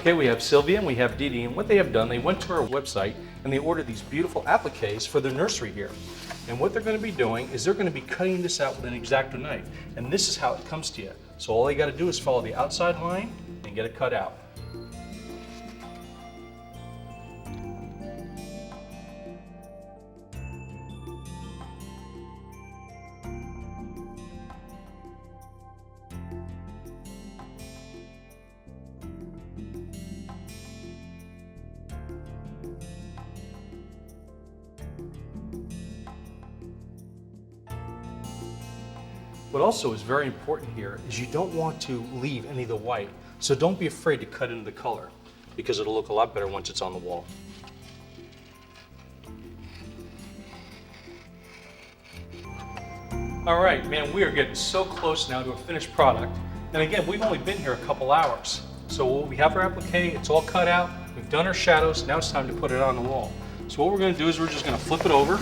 Okay, we have Sylvia and we have Dee Dee, and what they have done, they went to our website and they ordered these beautiful appliques for their nursery here. And what they're going to be doing is they're going to be cutting this out with an X-Acto knife. And this is how it comes to you. So all you got to do is follow the outside line and get it cut out. What also is very important here is you don't want to leave any of the white. So don't be afraid to cut into the color because it'll look a lot better once it's on the wall. All right, man, we are getting so close now to a finished product. And again, we've only been here a couple hours. So we have our applique, it's all cut out. We've done our shadows. Now it's time to put it on the wall. So what we're going to do is we're just going to flip it over.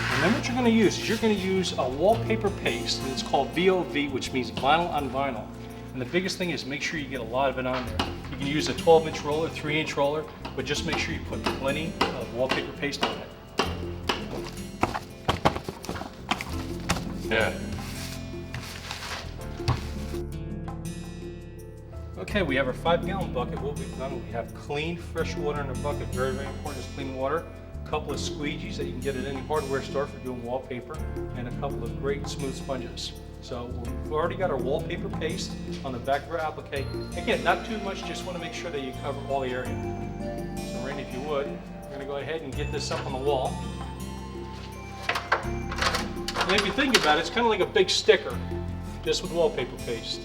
And then what you're going to use is you're going to use a wallpaper paste, and it's called VOV, which means vinyl on vinyl. And the biggest thing is make sure you get a lot of it on there. You can use a 12-inch roller, 3-inch roller, but just make sure you put plenty of wallpaper paste on it. Yeah. Okay, we have our 5-gallon bucket. What we've done, we have clean, fresh water in the bucket. Very, very important is clean water. A couple of squeegees that you can get at any hardware store for doing wallpaper, and a couple of great smooth sponges. So we've already got our wallpaper paste on the back of our applique. Again, not too much, just want to make sure that you cover all the area. So Randy, if you would, we're going to go ahead and get this up on the wall. And if you think about it, it's kind of like a big sticker, just with wallpaper paste.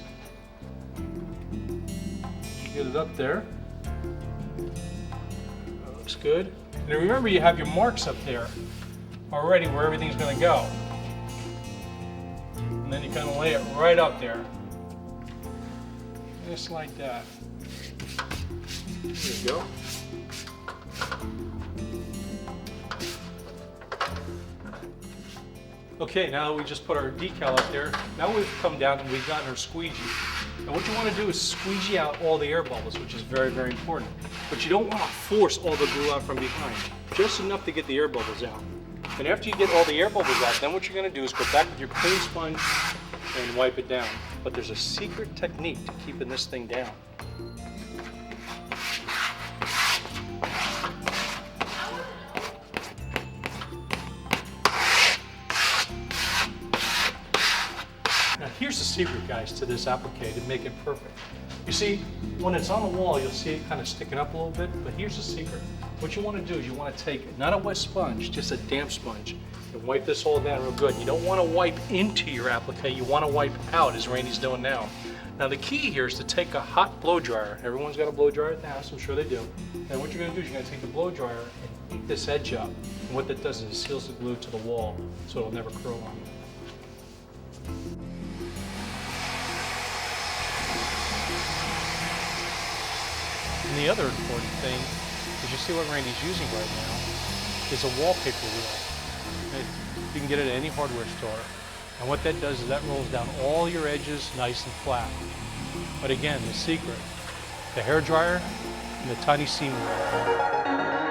Get it up there. That looks good. And remember, you have your marks up there already where everything's going to go. And then you kind of lay it right up there. Just like that. There you go. Okay, now that we just put our decal up there, now we've come down and we've gotten our squeegee. And what you want to do is squeegee out all the air bubbles, which is very, very important. But you don't want to force all the glue out from behind, just enough to get the air bubbles out. And after you get all the air bubbles out, then what you're going to do is go back with your clean sponge and wipe it down. But there's a secret technique to keeping this thing down. Now here's the secret, guys, to this applique to make it perfect. You see, when it's on the wall, you'll see it kind of sticking up a little bit, but here's the secret. What you want to do is you want to take, not a wet sponge, just a damp sponge, and wipe this all down real good. You don't want to wipe into your applique, you want to wipe out, as Randy's doing now. Now the key here is to take a hot blow dryer. Everyone's got a blow dryer at the house, I'm sure they do. And what you're going to do is you're going to take the blow dryer and heat this edge up. And what that does is it seals the glue to the wall, so it'll never curl on you. And the other important thing is you see what Randy's using right now is a wallpaper wheel. You can get it at any hardware store. And what that does is that rolls down all your edges nice and flat. But again, the secret, the hair dryer and the tiny seam roller.